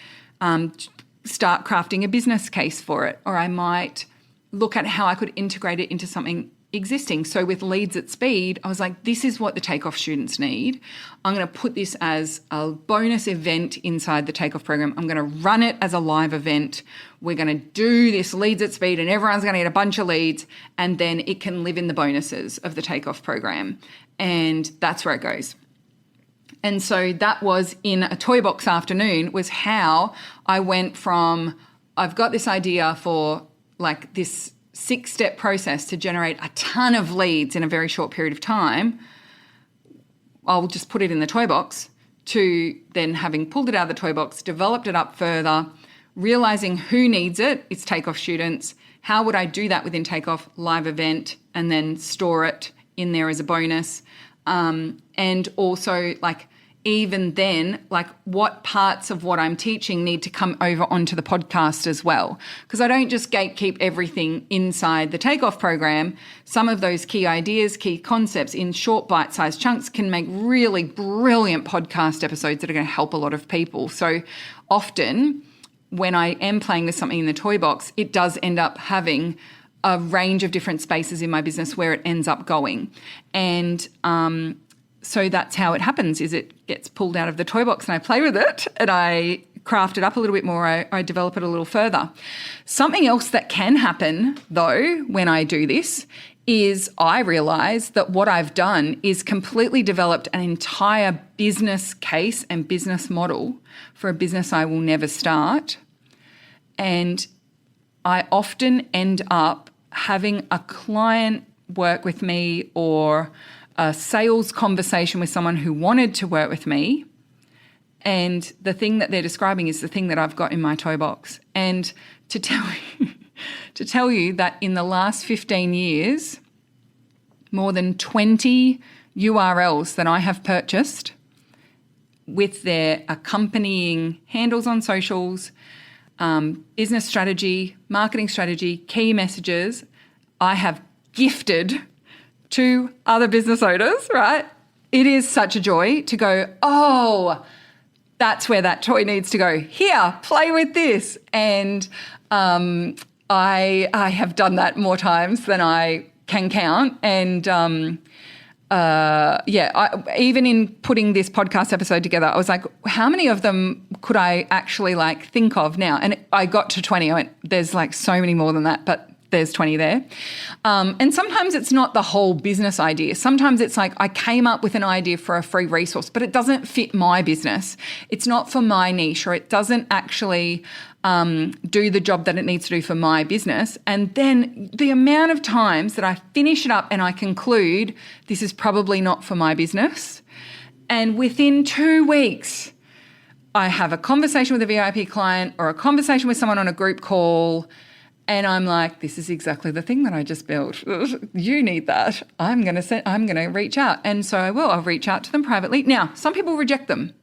start crafting a business case for it, or I might look at how I could integrate it into something existing. So with Leads at Speed, I was like, this is what the Takeoff students need. I'm going to put this as a bonus event inside the Takeoff program. I'm going to run it as a live event. We're going to do this Leads at Speed and everyone's going to get a bunch of leads, and then it can live in the bonuses of the Takeoff program. And that's where it goes. And so that was in a toy box afternoon, was how I went from, I've got this idea for like this 6-step process to generate a ton of leads in a very short period of time. I'll just put it in the toy box, to then having pulled it out of the toy box, developed it up further, realizing who needs it. It's Takeoff students. How would I do that within Takeoff? Live event, and then store it in there as a bonus. And also, like, even then, like, what parts of what I'm teaching need to come over onto the podcast as well. Because I don't just gatekeep everything inside the Takeoff program. Some of those key ideas, key concepts in short bite-sized chunks can make really brilliant podcast episodes that are going to help a lot of people. So often when I am playing with something in the toy box, it does end up having a range of different spaces in my business where it ends up going. And so that's how it happens, is it gets pulled out of the toy box and I play with it and I craft it up a little bit more. I develop it a little further. Something else that can happen, though, when I do this is I realise that what I've done is completely developed an entire business case and business model for a business I will never start. And I often end up having a client work with me or a sales conversation with someone who wanted to work with me, and the thing that they're describing is the thing that I've got in my toy box. And to tell you that in the last 15 years, more than 20 URLs that I have purchased with their accompanying handles on socials, business strategy, marketing strategy, key messages, I have gifted to other business owners, right? It is such a joy to go, oh, that's where that toy needs to go. Here, play with this. And I have done that more times than I can count. And even in putting this podcast episode together, I was like, how many of them could I actually like think of now? And I got to 20. I went, there's like so many more than that, but there's 20 there. And sometimes it's not the whole business idea. Sometimes it's like I came up with an idea for a free resource, but it doesn't fit my business. It's not for my niche, or it doesn't actually do the job that it needs to do for my business. And then the amount of times that I finish it up and I conclude this is probably not for my business. And within 2 weeks, I have a conversation with a VIP client or a conversation with someone on a group call, and I'm like, this is exactly the thing that I just built. You need that. I'm going to reach out. And so I will. I'll reach out to them privately. Now, some people reject them.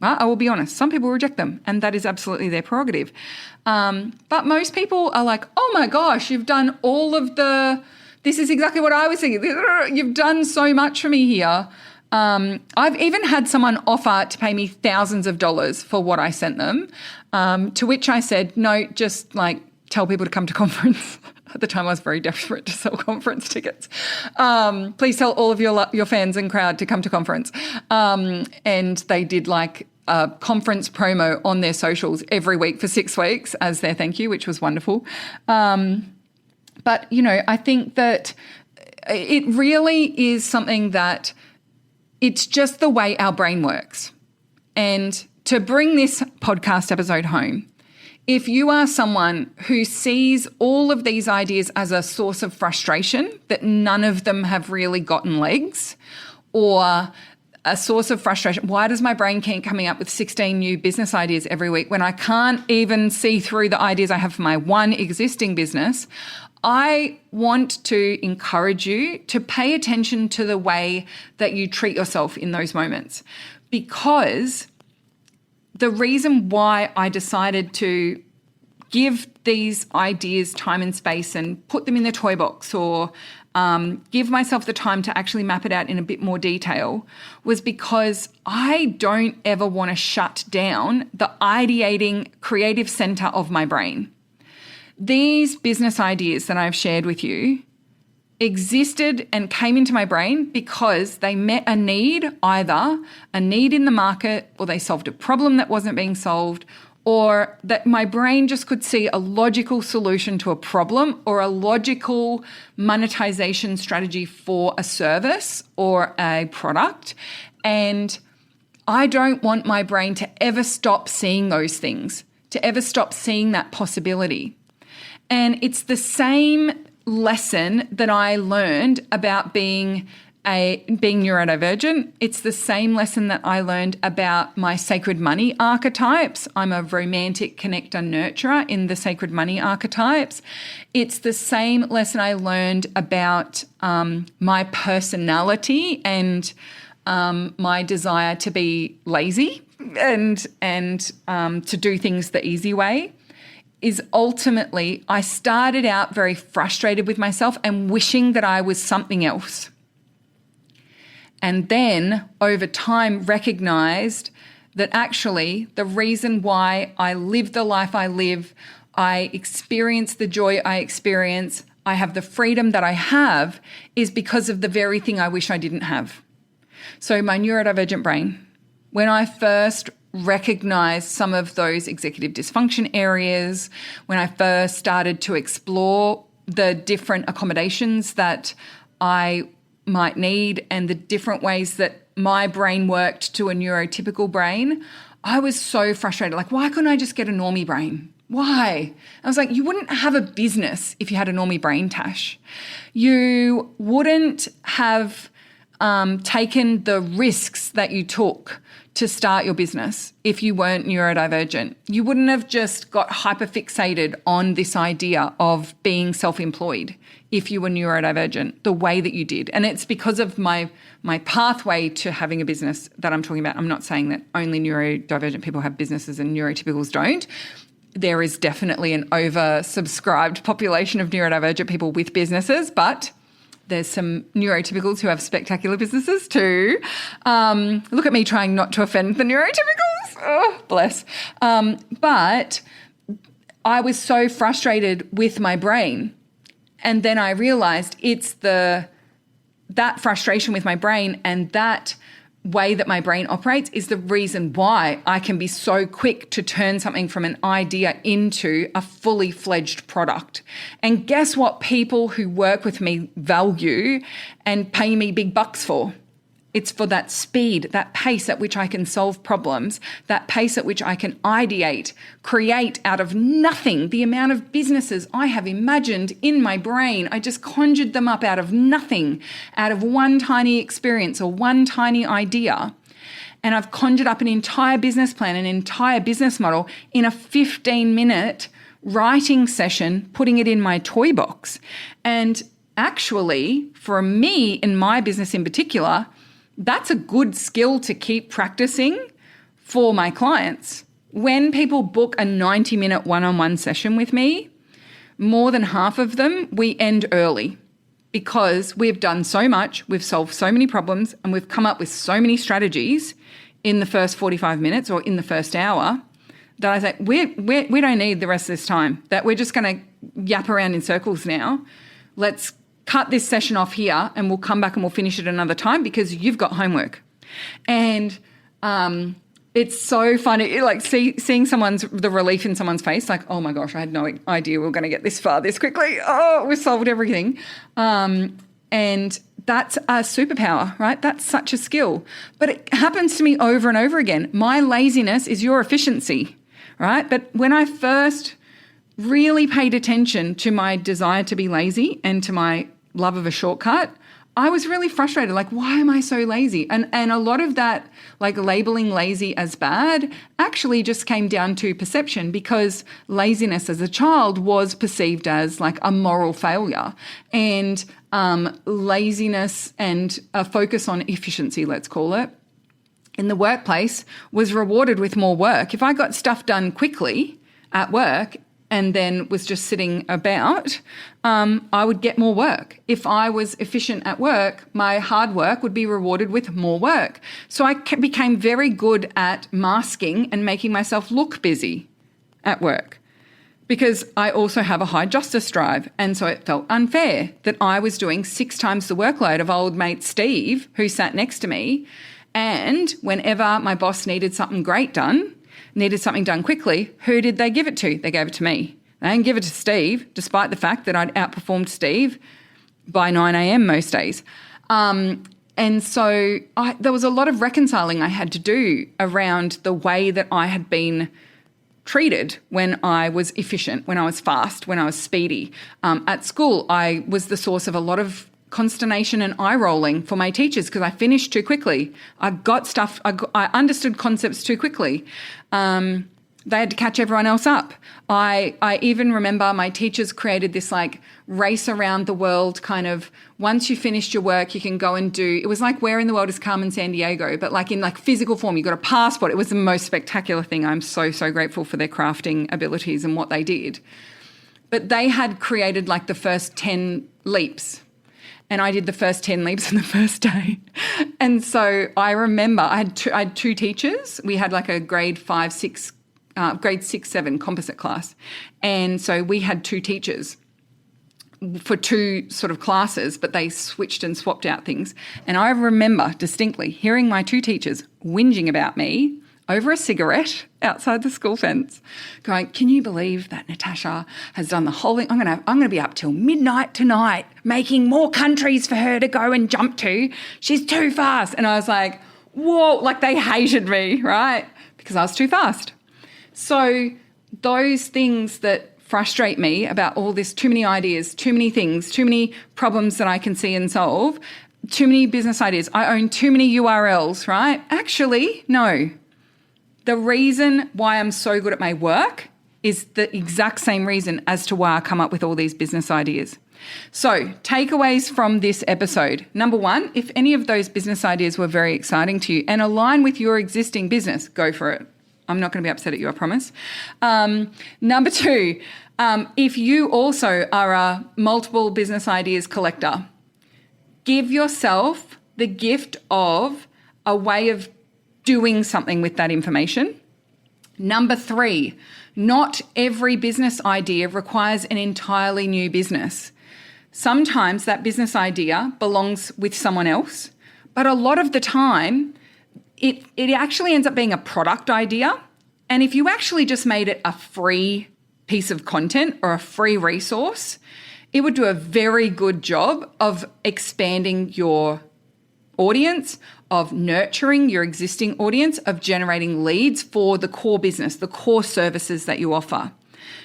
I will be honest. Some people reject them, and that is absolutely their prerogative. But most people are like, oh my gosh, you've done this is exactly what I was thinking. You've done so much for me here. I've even had someone offer to pay me thousands of dollars for what I sent them, to which I said, no, just like, tell people to come to conference. At the time, I was very desperate to sell conference tickets. Please tell all of your fans and crowd to come to conference. And they did like a conference promo on their socials every week for 6 weeks as their thank you, which was wonderful. But, I think that it really is something that it's just the way our brain works. And to bring this podcast episode home, if you are someone who sees all of these ideas as a source of frustration, that none of them have really gotten legs, or a source of frustration, why does my brain keep coming up with 16 new business ideas every week when I can't even see through the ideas I have for my one existing business? I want to encourage you to pay attention to the way that you treat yourself in those moments, because the reason why I decided to give these ideas time and space and put them in the toy box or give myself the time to actually map it out in a bit more detail was because I don't ever want to shut down the ideating creative center of my brain. These business ideas that I've shared with you existed and came into my brain because they met a need, either a need in the market, or they solved a problem that wasn't being solved, or that my brain just could see a logical solution to a problem or a logical monetization strategy for a service or a product. And I don't want my brain to ever stop seeing those things, to ever stop seeing that possibility. And it's the same lesson that I learned about being neurodivergent. It's the same lesson that I learned about my sacred money archetypes. I'm a romantic connector nurturer in the sacred money archetypes. It's the same lesson I learned about my personality and my desire to be lazy and to do things the easy way. Is ultimately I started out very frustrated with myself and wishing that I was something else. And then over time recognized that actually the reason why I live the life I live, I experience the joy I experience, I have the freedom that I have, is because of the very thing I wish I didn't have. So my neurodivergent brain, when I first recognized some of those executive dysfunction areas, when I first started to explore the different accommodations that I might need and the different ways that my brain worked to a neurotypical brain, I was so frustrated. Like, why couldn't I just get a normie brain? Why? I was like, you wouldn't have a business if you had a normie brain, Tash. You wouldn't have taken the risks that you took to start your business if you weren't neurodivergent. You wouldn't have just got hyperfixated on this idea of being self-employed if you were neurodivergent the way that you did. And it's because of my pathway to having a business that I'm talking about. I'm not saying that only neurodivergent people have businesses and neurotypicals don't. There is definitely an oversubscribed population of neurodivergent people with businesses, but there's some neurotypicals who have spectacular businesses too. Look at me trying not to offend the neurotypicals. Oh, bless. But I was so frustrated with my brain. And then I realized it's that frustration with my brain and that way that my brain operates is the reason why I can be so quick to turn something from an idea into a fully fledged product. And guess what people who work with me value and pay me big bucks for? It's for that speed, that pace at which I can solve problems, that pace at which I can ideate, create out of nothing. The amount of businesses I have imagined in my brain, I just conjured them up out of nothing, out of one tiny experience or one tiny idea. And I've conjured up an entire business plan, an entire business model in a 15-minute writing session, putting it in my toy box. And actually, for me, in my business in particular, that's a good skill to keep practicing for my clients. When people book a 90-minute one-on-one session with me, more than half of them, we end early because we've done so much, we've solved so many problems, and we've come up with so many strategies in the first 45 minutes or in the first hour that I say, we don't need the rest of this time, that we're just going to yap around in circles now. Let's cut this session off here and we'll come back and we'll finish it another time because you've got homework. And it's so funny, like seeing the relief in someone's face, like, oh my gosh, I had no idea we were going to get this far this quickly. Oh, we've solved everything. And that's a superpower, right? That's such a skill. But it happens to me over and over again. My laziness is your efficiency, right? But when I first really paid attention to my desire to be lazy and to my love of a shortcut, I was really frustrated. Like, why am I so lazy? And a lot of that, like labeling lazy as bad, actually just came down to perception because laziness as a child was perceived as like a moral failure. And laziness and a focus on efficiency, let's call it, in the workplace was rewarded with more work. If I got stuff done quickly at work and then was just sitting about, I would get more work. If I was efficient at work, my hard work would be rewarded with more work. So I became very good at masking and making myself look busy at work, because I also have a high justice drive. And so it felt unfair that I was doing 6 times the workload of old mate Steve, who sat next to me. And whenever my boss needed something great done, needed something done quickly, who did they give it to? They gave it to me. They didn't give it to Steve, despite the fact that I'd outperformed Steve by 9 a.m. most days. And so there was a lot of reconciling I had to do around the way that I had been treated when I was efficient, when I was fast, when I was speedy. At school, I was the source of a lot of consternation and eye rolling for my teachers because I finished too quickly. I understood concepts too quickly. They had to catch everyone else up. I even remember my teachers created this like race around the world kind of, once you finished your work, you can go and do, it was like Where in the World is Carmen Sandiego, but like in like physical form, you got a passport. It was the most spectacular thing. I'm so, so grateful for their crafting abilities and what they did. But they had created like the first 10 leaps. And I did the first 10 leaps on the first day. And so I remember I had two teachers. We had like a grade 6, 7 composite class. And so we had 2 teachers for 2 sort of classes, but they switched and swapped out things. And I remember distinctly hearing my 2 teachers whinging about me over a cigarette outside the school fence, going, "Can you believe that Natasha has done the whole thing? I'm going to be up till midnight tonight making more countries for her to go and jump to. She's too fast." And I was like, whoa, like they hated me, right? Because I was too fast. So those things that frustrate me about all this, too many ideas, too many things, too many problems that I can see and solve, too many business ideas. I own too many URLs, right? Actually, no. The reason why I'm so good at my work is the exact same reason as to why I come up with all these business ideas. So, takeaways from this episode. Number 1, if any of those business ideas were very exciting to you and align with your existing business, go for it. I'm not going to be upset at you, I promise. Number 2, if you also are a multiple business ideas collector, give yourself the gift of a way of doing something with that information. Number 3, not every business idea requires an entirely new business. Sometimes that business idea belongs with someone else, but a lot of the time it actually ends up being a product idea. And if you actually just made it a free piece of content or a free resource, it would do a very good job of expanding your audience, of nurturing your existing audience, of generating leads for the core business, the core services that you offer.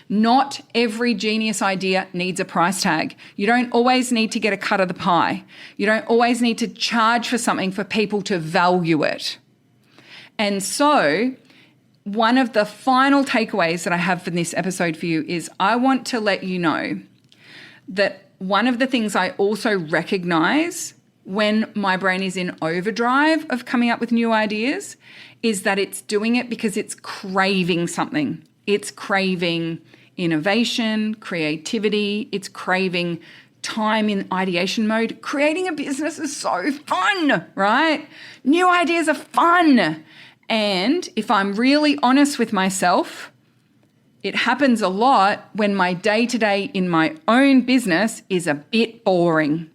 Not every genius idea needs a price tag. You don't always need to get a cut of the pie. You don't always need to charge for something for people to value it. And so one of the final takeaways that I have from this episode for you is I want to let you know that one of the things I also recognize when my brain is in overdrive of coming up with new ideas is that it's doing it because it's craving something. It's craving innovation, creativity. It's craving time in ideation mode. Creating a business is so fun, right? New ideas are fun. And if I'm really honest with myself, it happens a lot when my day-to-day in my own business is a bit boring.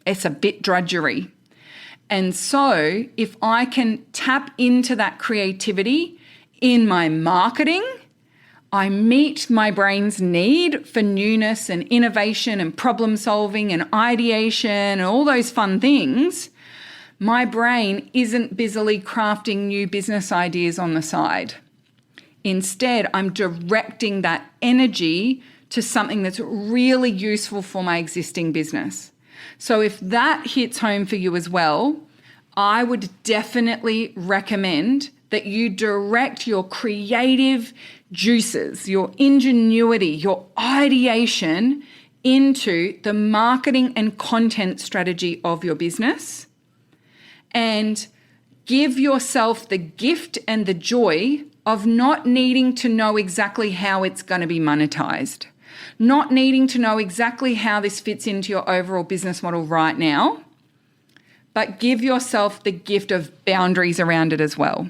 It's a bit drudgery. And so if I can tap into that creativity in my marketing, I meet my brain's need for newness and innovation and problem solving and ideation and all those fun things. My brain isn't busily crafting new business ideas on the side. Instead, I'm directing that energy to something that's really useful for my existing business. So if that hits home for you as well, I would definitely recommend that you direct your creative juices, your ingenuity, your ideation into the marketing and content strategy of your business. And give yourself the gift and the joy of not needing to know exactly how it's going to be monetized, not needing to know exactly how this fits into your overall business model right now, but give yourself the gift of boundaries around it as well.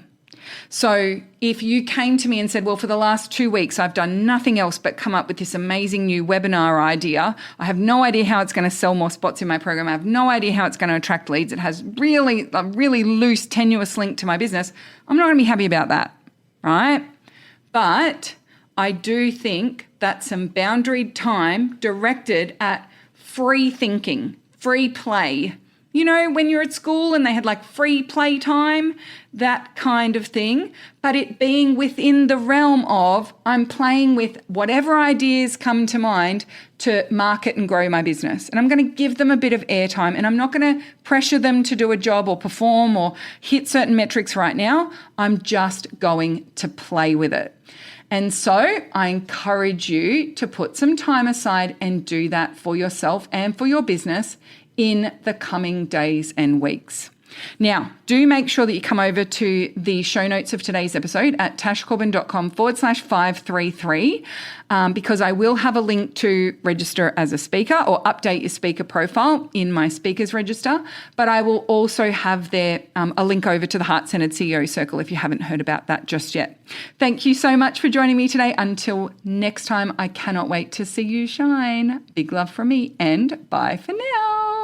So if you came to me and said, well, for the last 2 weeks, I've done nothing else but come up with this amazing new webinar idea. I have no idea how it's going to sell more spots in my program. I have no idea how it's going to attract leads. It has a really loose, tenuous link to my business. I'm not going to be happy about that, right? But I do think that some boundaried time directed at free thinking, free play. You know, when you're at school and they had like free play time, that kind of thing, but it being within the realm of I'm playing with whatever ideas come to mind to market and grow my business. And I'm going to give them a bit of airtime, and I'm not going to pressure them to do a job or perform or hit certain metrics right now. I'm just going to play with it. And so I encourage you to put some time aside and do that for yourself and for your business in the coming days and weeks. Now, do make sure that you come over to the show notes of today's episode at tashcorbin.com/533 because I will have a link to register as a speaker or update your speaker profile in my speakers register. But I will also have there a link over to the Heart-Centered CEO Circle if you haven't heard about that just yet. Thank you so much for joining me today. Until next time, I cannot wait to see you shine. Big love from me and bye for now.